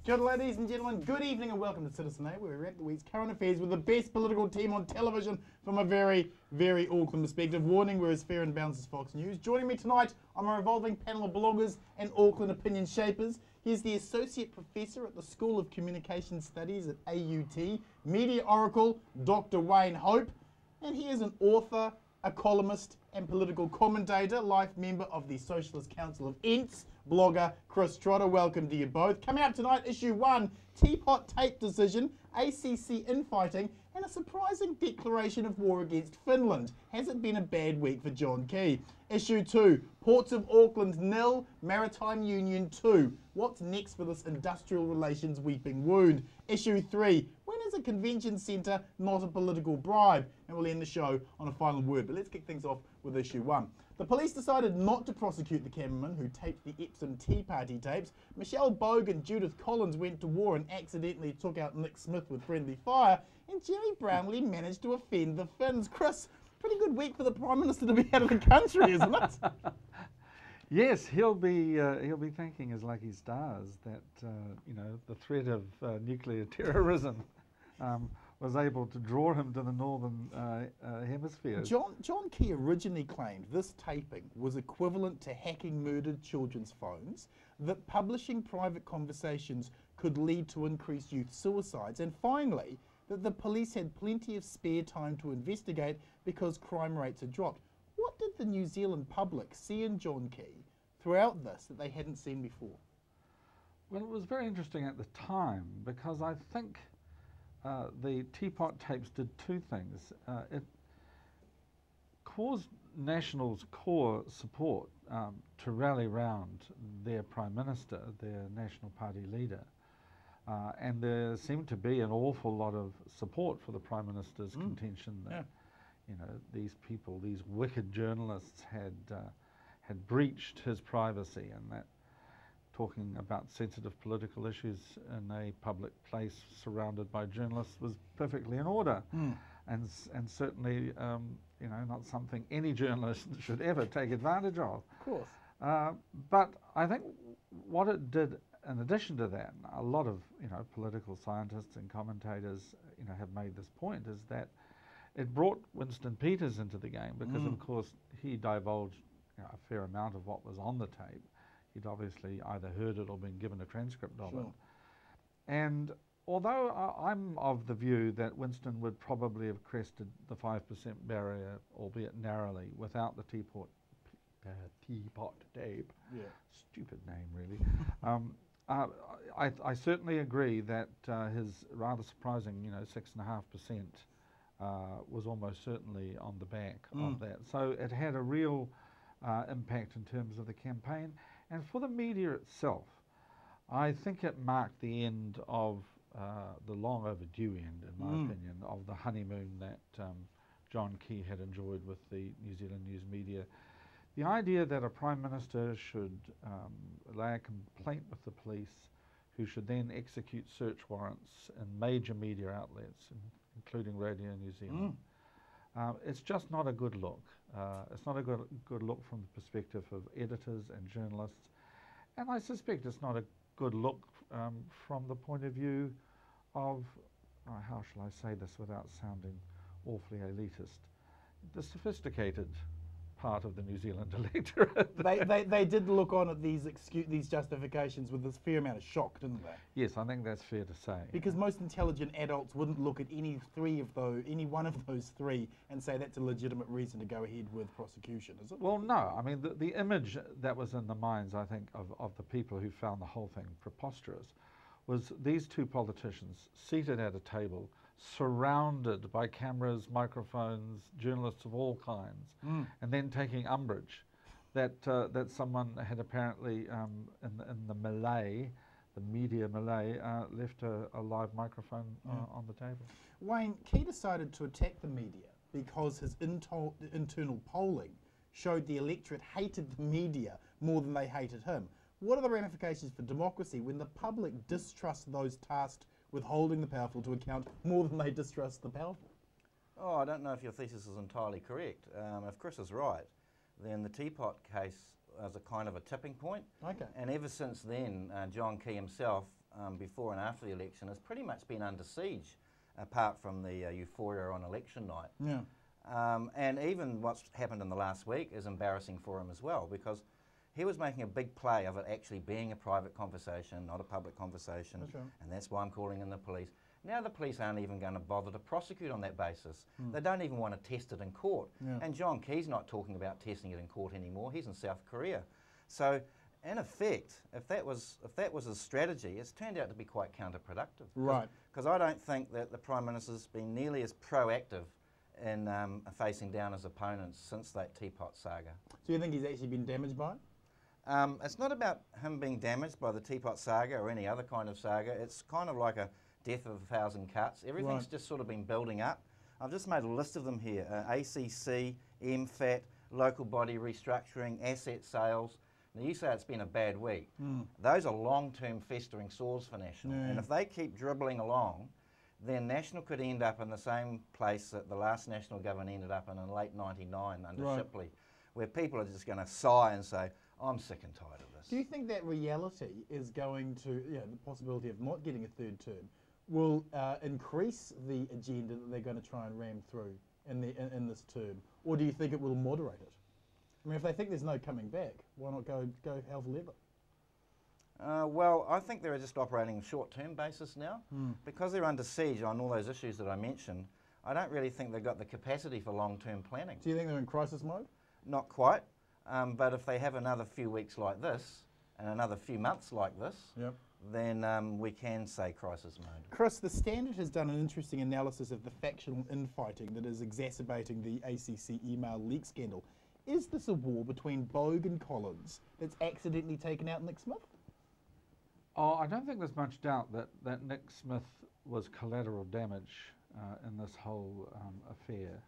Kia ora, ladies and gentlemen, good evening and welcome to Citizen A, where we wrap the week's current affairs with the best political team on television from a very, very Auckland perspective. Warning, we're as fair and balanced as Fox News. Joining me tonight on a revolving panel of bloggers and Auckland opinion shapers. Here's the Associate Professor at the School of Communication Studies at AUT, Media Oracle, Dr. Wayne Hope. And he is an author, a columnist and political commentator, life member of the Socialist Council of Ents, blogger Chris Trotter. Welcome to you both. Coming up tonight, issue 1, Teapot Tape decision, ACC infighting, and a surprising declaration of war against Finland. Has it been a bad week for John Key? Issue 2, Ports of Auckland nil, Maritime Union 2. What's next for this industrial relations weeping wound? Issue 3, when is a convention centre not a political bribe? And we'll end the show on a final word. But let's kick things off with issue 1. The police decided not to prosecute the cameraman who taped the Epsom Tea Party tapes. Michelle Bogue and Judith Collins went to war and accidentally took out Nick Smith with friendly fire. And Jerry Brownlee managed to offend the Finns. Chris, pretty good week for the Prime Minister to be out of the country, isn't it? Yes, he'll be thanking his lucky stars that you know, the threat of nuclear terrorism was able to draw him to the northern hemisphere. John Key originally claimed this taping was equivalent to hacking murdered children's phones, that publishing private conversations could lead to increased youth suicides, and finally, that the police had plenty of spare time to investigate because crime rates had dropped. What did the New Zealand public see in John Key throughout this that they hadn't seen before? Well, it was very interesting at the time because I think the Teapot tapes did two things. It caused National's core support to rally round their Prime Minister, their National Party leader. And there seemed to be an awful lot of support for the Prime Minister's contention that you know, these people, these wicked journalists had breached his privacy, and that talking about sensitive political issues in a public place surrounded by journalists was perfectly in order, and certainly you know, not something any journalist should ever take advantage of. Of course. But I think what it did, in addition to that, a lot of, you know, political scientists and commentators, you know, have made this point, is that it brought Winston Peters into the game because, of course, he divulged, you know, a fair amount of what was on the tape. He'd obviously either heard it or been given a transcript of it. And although I'm of the view that Winston would probably have crested the 5% barrier, albeit narrowly, without the Teapot tape. Yeah. Stupid name, really. I certainly agree that his rather surprising, you know, 6.5% was almost certainly on the back of that. So it had a real impact in terms of the campaign. And for the media itself, I think it marked the end of the long overdue end, in my opinion, of the honeymoon that John Key had enjoyed with the New Zealand news media. The idea that a Prime Minister should lay a complaint with the police, who should then execute search warrants in major media outlets, including Radio New Zealand, it's just not a good look. It's not a good look from the perspective of editors and journalists, and I suspect it's not a good look from the point of view of, how shall I say this without sounding awfully elitist, the sophisticated part of the New Zealand electorate. they did look on at these justifications with this fair amount of shock, didn't they? Yes, I think that's fair to say. Because most intelligent adults wouldn't look at any one of those three and say that's a legitimate reason to go ahead with prosecution, is it? Well, no. I mean, the image that was in the minds, I think, of the people who found the whole thing preposterous was these two politicians seated at a table, surrounded by cameras, microphones, journalists of all kinds, and then taking umbrage that someone had apparently, in the melee, the media melee, left a live microphone on the table. Wayne, Key decided to attack the media because his internal polling showed the electorate hated the media more than they hated him. What are the ramifications for democracy when the public distrusts those tasked with holding the powerful to account more than they distrust the powerful? Oh, I don't know if your thesis is entirely correct. If Chris is right, then the Teapot case as a kind of a tipping point. Okay. And ever since then, John Key himself before and after the election has pretty much been under siege, apart from the euphoria on election night. Yeah. And even what's happened in the last week is embarrassing for him as well, because he was making a big play of it actually being a private conversation, not a public conversation, That's right. and that's why I'm calling in the police. Now the police aren't even going to bother to prosecute on that basis. They don't even want to test it in court. Yeah. And John Key's not talking about testing it in court anymore. He's in South Korea. So, in effect, if that was his strategy, it's turned out to be quite counterproductive. Right. Because I don't think that the Prime Minister's been nearly as proactive in facing down his opponents since that teapot saga. So you think he's actually been damaged by it? It's not about him being damaged by the teapot saga or any other kind of saga. It's kind of like a death of 1,000 cuts. Everything's Right. just sort of been building up. I've just made a list of them here. ACC, MFAT, local body restructuring, asset sales. Now you say it's been a bad week. Those are long-term festering sores for National. Yeah. And if they keep dribbling along, then National could end up in the same place that the last National government ended up in late 99 under Right. Shipley, where people are just going to sigh and say, I'm sick and tired of this. Do you think that reality is going to, the possibility of not getting a third term, will increase the agenda that they're going to try and ram through in this term, or do you think it will moderate it? I mean, if they think there's no coming back, why not go hell for leather? Well, I think they're just operating on a short-term basis now. Because they're under siege on all those issues that I mentioned, I don't really think they've got the capacity for long-term planning. Do you think they're in crisis mode? Not quite, but if they have another few weeks like this and another few months like this, Yep. then we can say crisis mode. Chris, the Standard has done an interesting analysis of the factional infighting that is exacerbating the ACC email leak scandal. Is this a war between Bogue and Collins that's accidentally taken out Nick Smith? Oh, I don't think there's much doubt that Nick Smith was collateral damage in this whole affair.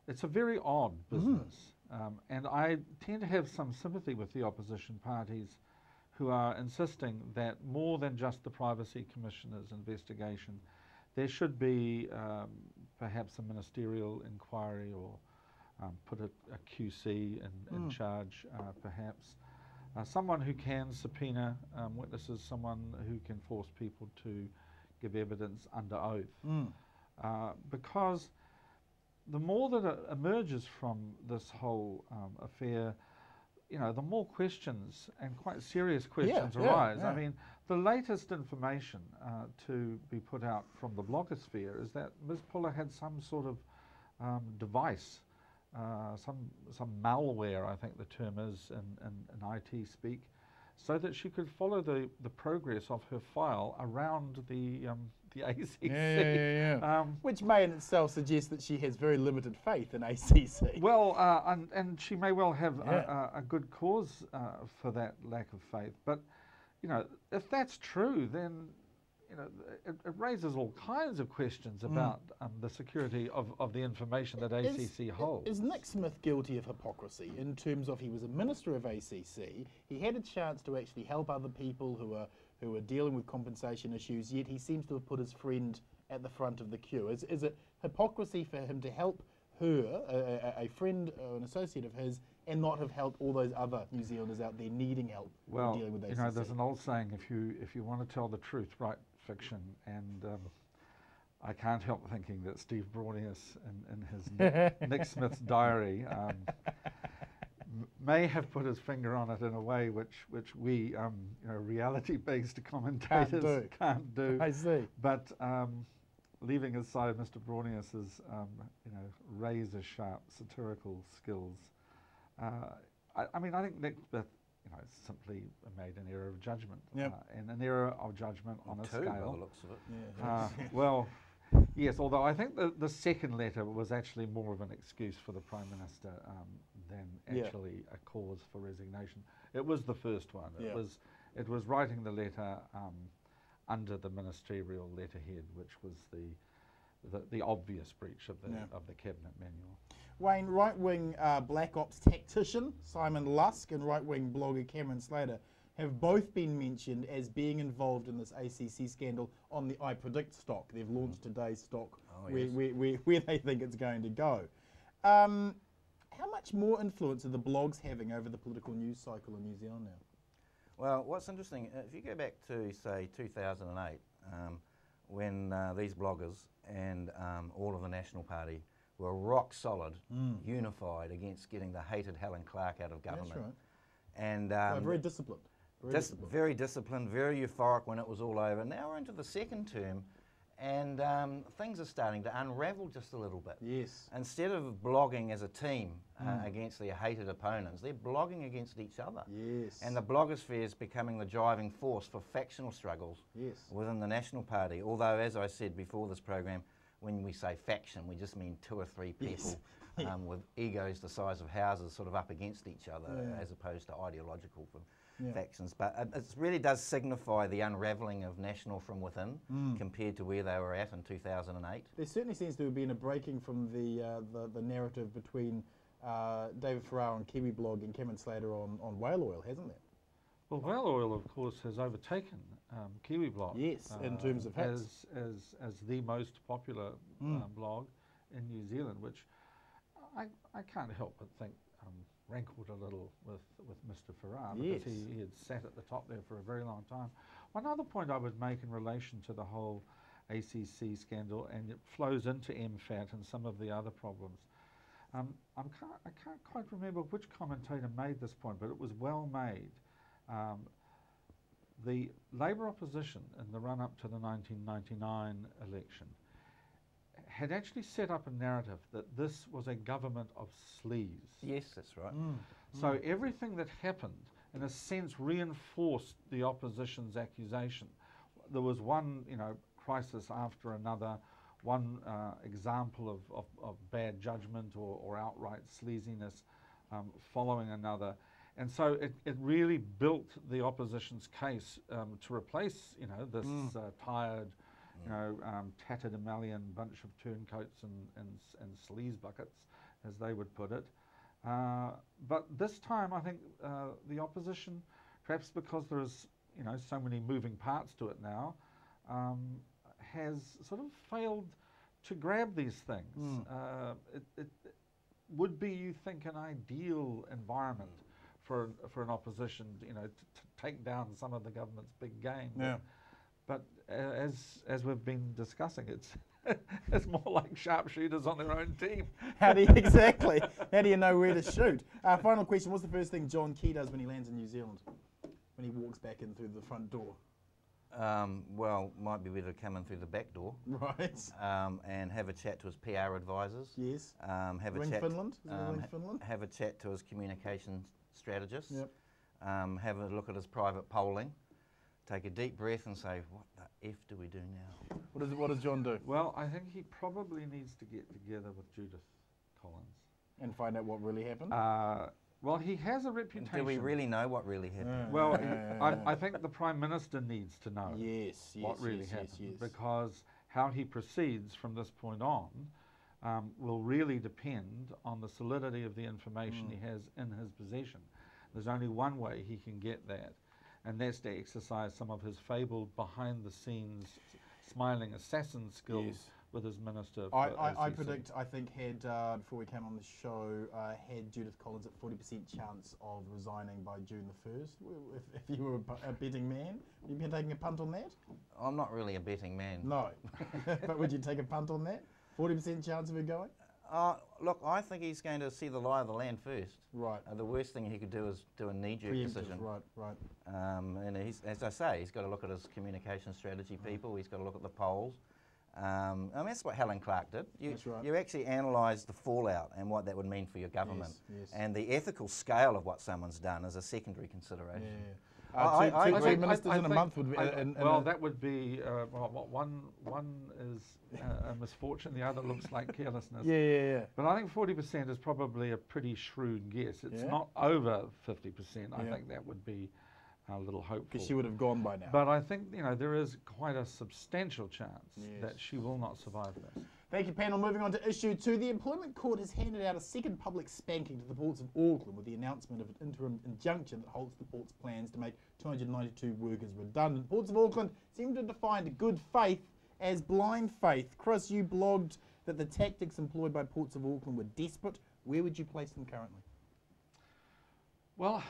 It's a very odd business, and I tend to have some sympathy with the opposition parties who are insisting that more than just the Privacy Commissioner's investigation, there should be perhaps a ministerial inquiry or put a QC in charge, perhaps. Someone who can subpoena witnesses, someone who can force people to give evidence under oath. Because the more that emerges from this whole affair, the more questions and quite serious questions arise. I mean, the latest information to be put out from the blogosphere is that Ms. Puller had some sort of device, some malware, I think the term is in IT speak, so that she could follow the progress of her file around the ACC. Which may in itself suggest that she has very limited faith in ACC. Well, and she may well have a good cause for that lack of faith. But, if that's true, then it raises all kinds of questions about the security of the information that ACC holds. Is Nick Smith guilty of hypocrisy in terms of he was a minister of ACC, he had a chance to actually help other people who are dealing with compensation issues, yet he seems to have put his friend at the front of the queue? Is it hypocrisy for him to help her, a friend or an associate of his, and not have helped all those other New Zealanders out there needing help dealing with ACC? There's an old saying, if you want to tell the truth, write fiction, and I can't help thinking that Steve Braunias in his Nick Smith's diary may have put his finger on it in a way which we reality-based commentators can't do. I see. But leaving aside Mr. Braunias's razor-sharp satirical skills, I think Nick Smith simply made an error of judgment, and an error of judgment on a scale. By the looks of it. Well, yes, although I think the second letter was actually more of an excuse for the Prime Minister than actually a cause for resignation. It was the first one. It was writing the letter under the ministerial letterhead, which was the obvious breach of the cabinet manual. Wayne, right-wing Black Ops tactician Simon Lusk and right-wing blogger Cameron Slater have both been mentioned as being involved in this ACC scandal on the iPredict stock. They've launched today's stock where they think it's going to go. How much more influence are the blogs having over the political news cycle in New Zealand now? Well, what's interesting, if you go back to, say, 2008, when these bloggers and all of the National Party were rock solid, unified against getting the hated Helen Clark out of government. That's right. And Very disciplined. very disciplined, very euphoric when it was all over. Now we're into the second term, and things are starting to unravel just a little bit. Yes. Instead of blogging as a team against their hated opponents, they're blogging against each other. Yes. And the blogosphere is becoming the driving force for factional struggles Yes. within the National Party. Although, as I said before this program, when we say faction, we just mean 2 or 3 people with egos the size of houses sort of up against each other, as opposed to ideological factions. But it really does signify the unravelling of National from within compared to where they were at in 2008. There certainly seems to have been a breaking from the narrative between David Farrar on Kiwi Blog and Cameron Slater on Whale Oil, hasn't there? Well, Whale Oil, of course, has overtaken Kiwi Blog. Yes, in terms of hits. As the most popular blog in New Zealand, which I can't help but think rankled a little with Mr. Farrar, because he had sat at the top there for a very long time. One other point I would make in relation to the whole ACC scandal, and it flows into MFAT and some of the other problems. I can't quite remember which commentator made this point, but it was well made. The Labour opposition in the run-up to the 1999 election had actually set up a narrative that this was a government of sleaze. Yes, that's right. So everything that happened, in a sense, reinforced the opposition's accusation. There was one, crisis after another, one example of bad judgment or outright sleaziness following another. And so it really built the opposition's case to replace, this tired, tatterdemalion bunch of turncoats and sleaze buckets, as they would put it. But this time, I think the opposition, perhaps because there is, so many moving parts to it now, has sort of failed to grab these things. It would be, you think, an ideal environment for an opposition, to take down some of the government's big game. Yeah. But as we've been discussing, it's more like sharpshooters on their own team. Exactly. How do you know where to shoot? Final question: what's the first thing John Key does when he lands in New Zealand? When he walks back in through the front door? Well, might be better to come in through the back door. Right. And have a chat to his PR advisors. Yes. Have a Ring chat. Finland. Is it Ring Finland? Have a chat to his communication strategist. Yep. Have a look at his private polling. Take a deep breath and say, what the F do we do now? What does John do? Well, I think he probably needs to get together with Judith Collins. And find out what really happened? Well, he has a reputation. Do we really know what really happened? Well, I think the Prime Minister needs to know what really happened, yes. because how he proceeds from this point on will really depend on the solidity of the information he has in his possession. There's only one way he can get that, and that's to exercise some of his fabled behind-the-scenes smiling assassin skills with his minister. I predict, I think, before we came on the show, had Judith Collins at 40% chance of resigning by June the 1st. If you were a betting man, would you be taking a punt on that? I'm not really a betting man. No. But would you take a punt on that? 40% chance of it going? Look, I think he's going to see the lie of the land first. Right. The worst thing he could do is do a knee-jerk decision. Right. And as I say, he's got to look at his communication strategy people. He's got to look at the polls. I mean, that's what Helen Clark did. That's right. You actually analysed the fallout and what that would mean for your government. Yes. And the ethical scale of what someone's done is a secondary consideration. Two ministers in a month would be... that would be... one is a misfortune, the other looks like carelessness. Yeah. But I think 40% is probably a pretty shrewd guess. It's not over 50%. I think that would be a little hopeful. Because she would have gone by now. But I think, there is quite a substantial chance that she will not survive this. Thank you, panel. Moving on to issue 2. The Employment Court has handed out a second public spanking to the Ports of Auckland with the announcement of an interim injunction that halts the port's plans to make 292 workers redundant. Ports of Auckland seem to define good faith as blind faith. Chris, you blogged that the tactics employed by Ports of Auckland were desperate. Where would you place them currently? Well,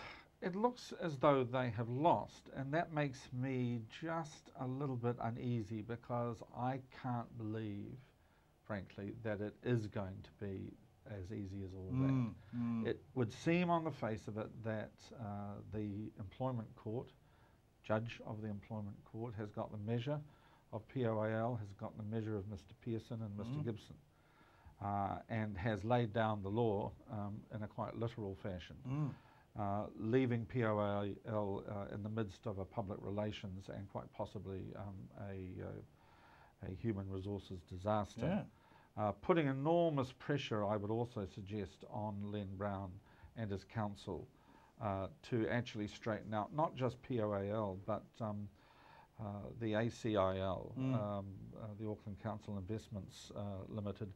it looks as though they have lost, and that makes me just a little bit uneasy because I can't believe, frankly, that it is going to be as easy as all that. It would seem on the face of it that the employment court, judge of the employment court, has got the measure of POAL, has got the measure of Mr. Pearson and Mr. Gibson, and has laid down the law in a quite literal fashion. Leaving POAL in the midst of a public relations and quite possibly a human resources disaster. Putting enormous pressure, I would also suggest, on Len Brown and his council to actually straighten out not just POAL but the ACIL, the Auckland Council Investments Limited,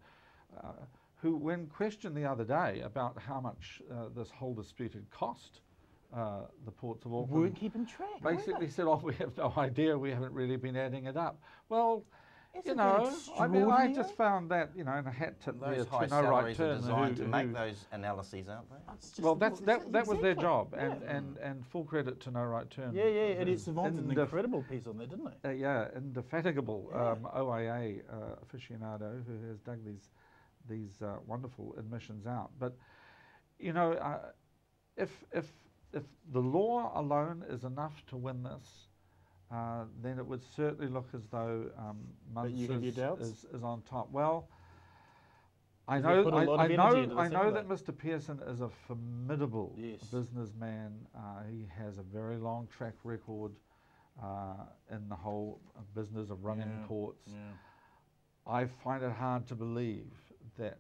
who, when questioned the other day about how much this whole dispute had cost the ports of Auckland, Weren't keeping track. basically said, "Oh, we have no idea. We haven't really been adding it up." Well, Isn't you that know, I mean, I extraordinary? just found that, you know, in a hat tip there Those to high No Right salaries are Turn. designed to make who- those analyses, aren't they? It's just- well, that was their exactly. job, Yeah. and full credit to No Right Turn. Yeah, and it survived an Indef- incredible piece on there, didn't it? yeah, indefatigable Yeah. OIA aficionado who has dug these wonderful admissions out. But you know, if the law alone is enough to win this, then it would certainly look as though But you have your doubts? is on top. Well, I 'Cause know, they put a lot of energy into I this, know haven't that Mr. Pearson is a formidable Yes. businessman. He has a very long track record in the whole business of running Yeah, ports. Yeah. I find it hard to believe that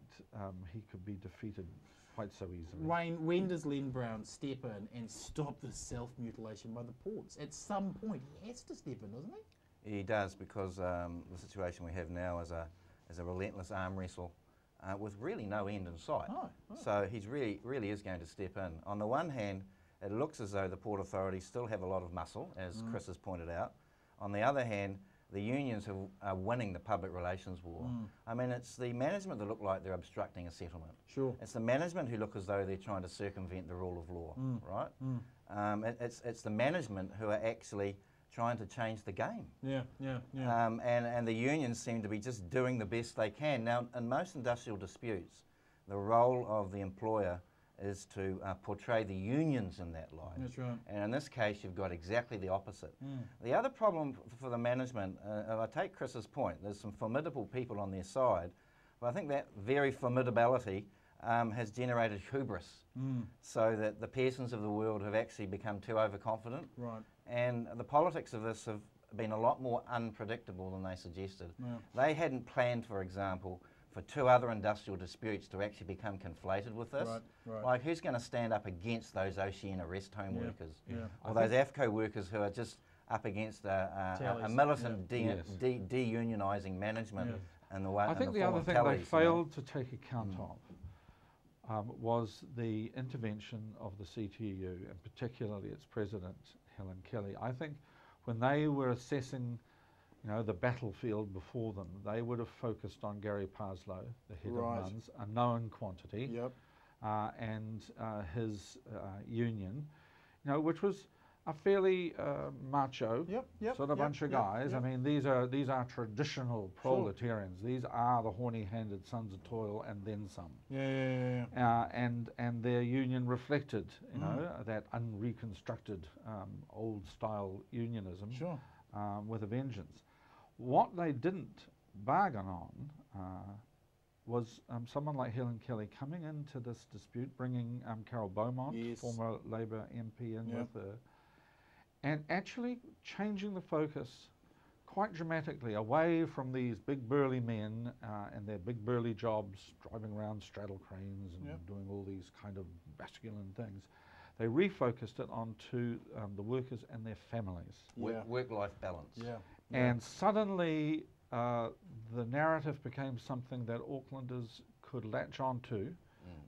he could be defeated quite so easily. Wayne, when does Len Brown step in and stop the self-mutilation by the ports? At some point, he has to step in, doesn't he? He does, because the situation we have now is a relentless arm wrestle with really no end in sight. So he's really is going to step in. On the one hand, it looks as though the port authorities still have a lot of muscle, as Chris has pointed out. On the other hand, the unions are winning the public relations war. I mean, it's the management that look like they're obstructing a settlement. Sure. It's the management who look as though they're trying to circumvent the rule of law, right? It's the management who are actually trying to change the game. Yeah. And the unions seem to be just doing the best they can. Now, in most industrial disputes, the role of the employer is to portray the unions in that light. That's right. And in this case, you've got exactly the opposite. The other problem for the management, and I take Chris's point, there's some formidable people on their side, but I think that very formidability has generated hubris, so that the Pearsons of the world have actually become too overconfident. Right. And the politics of this have been a lot more unpredictable than they suggested. Yeah. They hadn't planned, for example, for two other industrial disputes to actually become conflated with this. Right. Like, who's going to stand up against those Oceania rest home Yeah, workers? yeah. Or those AFCO workers who are just up against a Tallies, militant Yes. de-unionising management in the way. I think the other thing they failed to take account of was the intervention of the CTU, and particularly its president, Helen Kelly. I think when they were assessing, you know, the battlefield before them, they would have focused on Gary Parslow, the head Right. of MUNS, a known quantity, Yep. and his union, you know, which was a fairly macho Yep. sort of bunch of guys. I mean, these are traditional proletarians. These are the horny-handed sons of toil and then some. Yeah. And their union reflected, you know, that unreconstructed old-style unionism Sure. with a vengeance. What they didn't bargain on was someone like Helen Kelly coming into this dispute, bringing Carol Beaumont, Yes. former Labour MP, in Yep. with her, and actually changing the focus quite dramatically away from these big burly men and their big burly jobs, driving around straddle cranes and doing all these kind of masculine things. They refocused it onto the workers and their families. Work-life balance. Yeah. And suddenly the narrative became something that Aucklanders could latch onto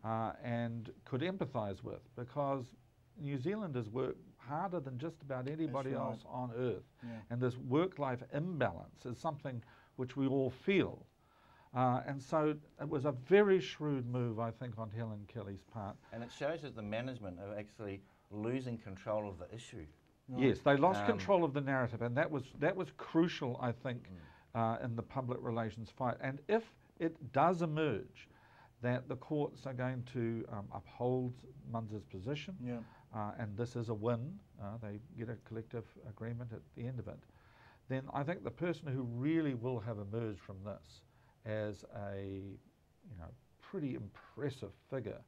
and could empathise with, because New Zealanders work harder than just about anybody else on earth. And this work-life imbalance is something which we all feel. And so it was a very shrewd move, I think, on Helen Kelly's part. And it shows that the management are actually losing control of the issue. Yes, they lost control of the narrative, and that was crucial, I think, in the public relations fight. And if it does emerge that the courts are going to uphold Munster's position, and this is a win, they get a collective agreement at the end of it, then I think the person who really will have emerged from this as a pretty impressive figure,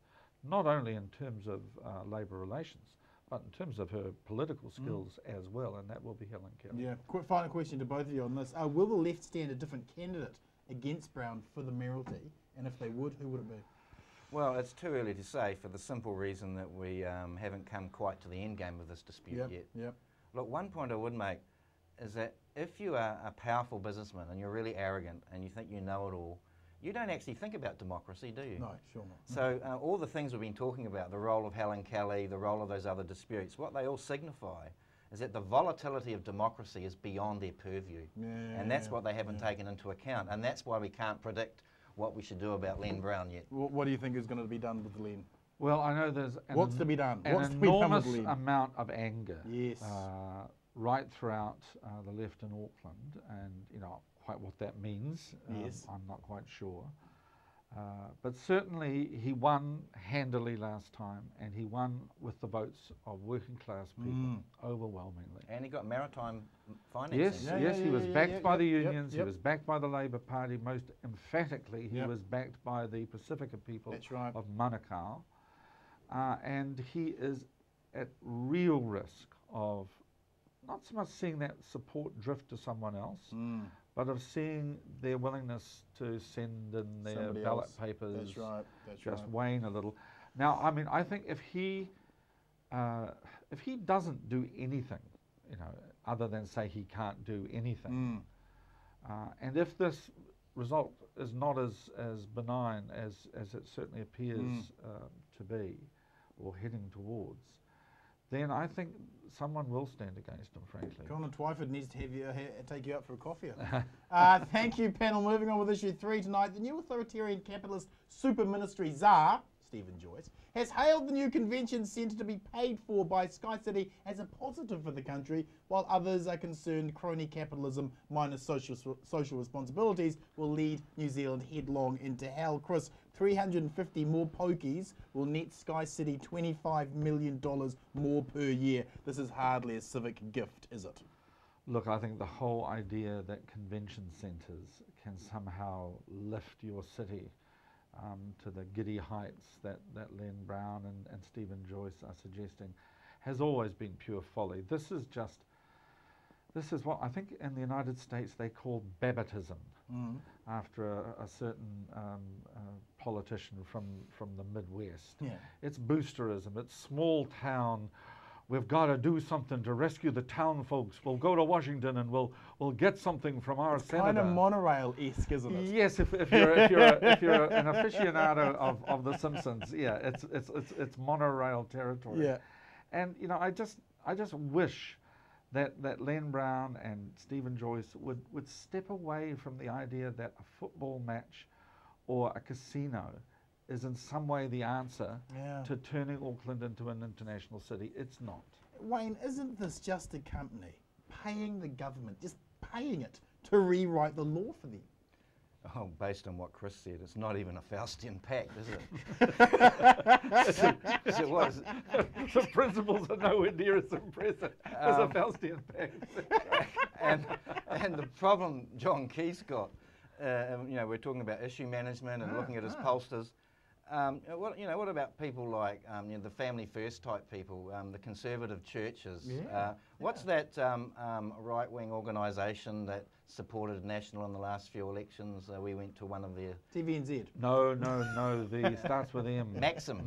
not only in terms of labour relations, but in terms of her political skills as well, and that will be Helen Kelly. Yeah. Final question to both of you on this. Will the left stand a different candidate against Brown for the mayoralty? And if they would, who would it be? Well, it's too early to say for the simple reason that we haven't come quite to the end game of this dispute yet. Yep. Look, one point I would make is that if you are a powerful businessman and you're really arrogant and you think you know it all, you don't actually think about democracy, do you? No, sure not. So all the things we've been talking about, the role of Helen Kelly, the role of those other disputes, what they all signify is that the volatility of democracy is beyond their purview. And that's what they haven't taken into account. And that's why we can't predict what we should do about Len Brown yet. What do you think is going to be done with Len? Well, I know there's What's to be done? an enormous amount of anger right throughout the left in Auckland, and quite what that means, I'm not quite sure. But certainly he won handily last time, and he won with the votes of working class people overwhelmingly. And he got maritime financing. Yes, he was backed by the unions, he was backed by the Labour Party, most emphatically he was backed by the Pacifica people of Manukau. And he is at real risk of not so much seeing that support drift to someone else, but of seeing their willingness to send in their ballot papers just wane a little. Now, I mean, I think if he doesn't do anything, other than say he can't do anything, and if this result is not as benign as it certainly appears to be, or heading towards, then I think someone will stand against him, frankly. Colin Twyford needs to take you out for a coffee. Thank you, panel. Moving on with issue 3 tonight. The new authoritarian capitalist super ministry czar, Stephen Joyce, has hailed the new convention centre to be paid for by Sky City as a positive for the country, while others are concerned crony capitalism minus social responsibilities will lead New Zealand headlong into hell. Chris, 350 more pokies will net Sky City $25 million more per year. This is hardly a civic gift, is it? Look, I think the whole idea that convention centres can somehow lift your city to the giddy heights that Len Brown and Stephen Joyce are suggesting has always been pure folly. This is what I think in the United States they call Babbitism, after a certain politician from the Midwest. It's boosterism, it's small town. We've got to do something to rescue the town folks. We'll go to Washington and we'll get something from our senator. Kind of monorail-esque, isn't it? Yes, if you're an aficionado of The Simpsons, it's monorail territory. And I just wish that Len Brown and Stephen Joyce would step away from the idea that a football match or a casino is in some way the answer to turning Auckland into an international city. It's not. Wayne, isn't this just a company paying the government, just paying it to rewrite the law for them? Oh, based on what Chris said, it's not even a Faustian pact, is it? So what is it? The principles are nowhere near as impressive as a Faustian pact. and the problem John Keith's got, we're talking about issue management and looking at his pollsters. What about people like the Family First type people, the conservative churches? What's that right-wing organisation that supported National in the last few elections? We went to one of their... TVNZ. No, starts with M. Maxim.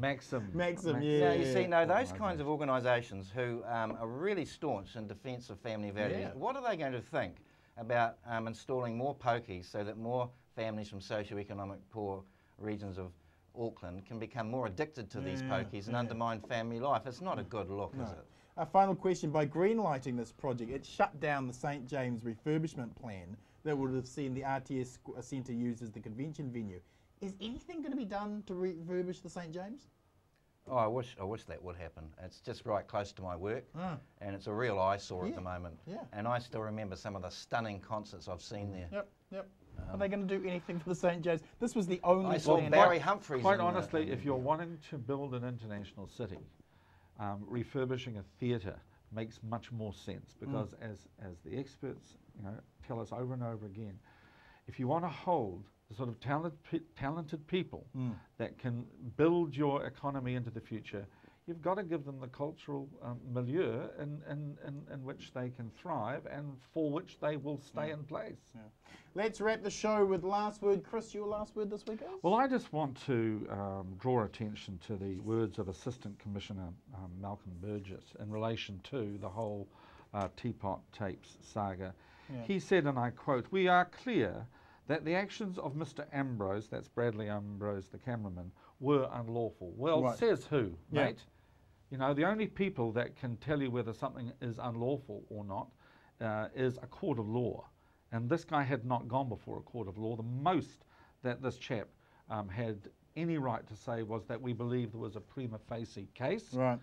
Yeah. You see, those kinds of organisations who are really staunch in defence of family values, what are they going to think about installing more pokies so that more families from socio-economic poor regions of Auckland can become more addicted to these pokies and undermine family life? It's not a good look, is it? A final question. By greenlighting this project, it shut down the St James refurbishment plan that would have seen the RTS Centre used as the convention venue. Is anything going to be done to refurbish the St James? Oh, I wish that would happen. It's just right close to my work, and it's a real eyesore at the moment. Yeah. And I still remember some of the stunning concerts I've seen there. Yep, yep. Are they going to do anything for the St. Joe's? This was the only I saw plan. Barry Humphries. Quite honestly, if you're wanting to build an international city, refurbishing a theatre makes much more sense, because as the experts tell us over and over again, if you want to hold the sort of talented people that can build your economy into the future, you've got to give them the cultural milieu in which they can thrive and for which they will stay in place. Yeah. Let's wrap the show with last word. Chris, your last word this week is? Well, I just want to draw attention to the words of Assistant Commissioner Malcolm Burgess in relation to the whole Teapot Tapes saga. Yeah. He said, and I quote, "We are clear that the actions of Mr. Ambrose," that's Bradley Ambrose, the cameraman, "were unlawful." Well, Right. says who, Yeah. mate? You know, the only people that can tell you whether something is unlawful or not is a court of law. And this guy had not gone before a court of law. The most that this chap had any right to say was that we believe there was a prima facie case Right.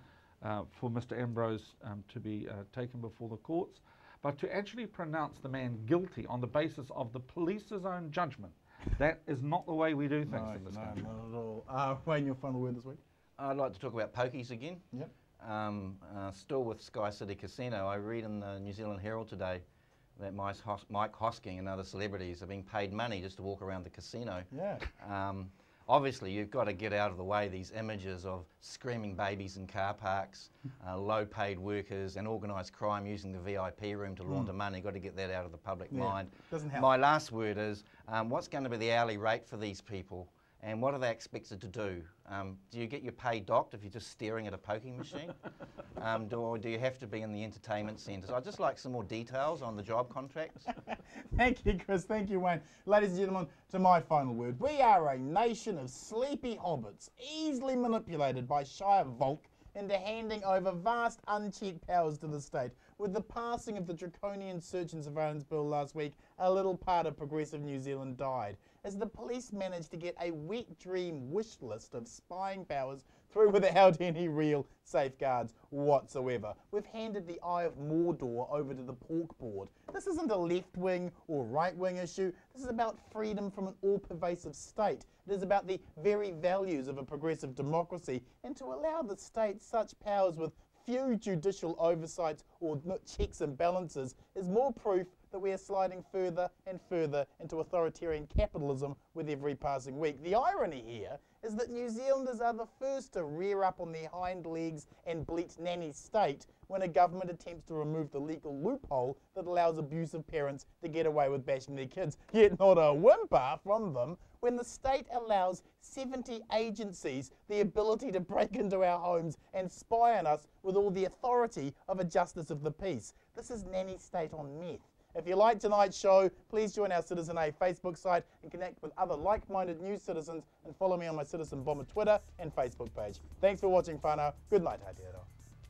for Mr. Ambrose to be taken before the courts. But to actually pronounce the man guilty on the basis of the police's own judgment, that is not the way we do things in this country. Not at all. Wayne, your final word this week? I'd like to talk about pokies again. Yep. Still with Sky City Casino, I read in the New Zealand Herald today that Mike Hosking and other celebrities are being paid money just to walk around the casino. Yeah. Obviously, you've got to get out of the way these images of screaming babies in car parks, low-paid workers, and organised crime using the VIP room to launder money. You've got to get that out of the public mind. Doesn't help. My last word is, what's going to be the hourly rate for these people, and what are they expected to do? Do you get your pay docked if you're just staring at a poking machine? Or do you have to be in the entertainment centres? I'd just like some more details on the job contracts. Thank you, Chris. Thank you, Wayne. Ladies and gentlemen, to my final word. We are a nation of sleepy hobbits, easily manipulated by Shire Volk into handing over vast unchecked powers to the state. With the passing of the draconian search and surveillance bill last week, a little part of progressive New Zealand died, as the police managed to get a wet dream wish list of spying powers through without any real safeguards whatsoever. We've handed the Eye of Mordor over to the pork board. This isn't a left-wing or right-wing issue. This is about freedom from an all-pervasive state. It is about the very values of a progressive democracy, and to allow the state such powers with few judicial oversights or checks and balances is more proof that we are sliding further and further into authoritarian capitalism with every passing week. The irony here is that New Zealanders are the first to rear up on their hind legs and bleat nanny state when a government attempts to remove the legal loophole that allows abusive parents to get away with bashing their kids, yet not a whimper from them when the state allows 70 agencies the ability to break into our homes and spy on us with all the authority of a justice of the peace. This is nanny state on meth. If you like tonight's show, please join our Citizen A Facebook site and connect with other like-minded news citizens, and follow me on my Citizen Bomber Twitter and Facebook page. Thanks for watching, whānau. Good night, Aotearoa.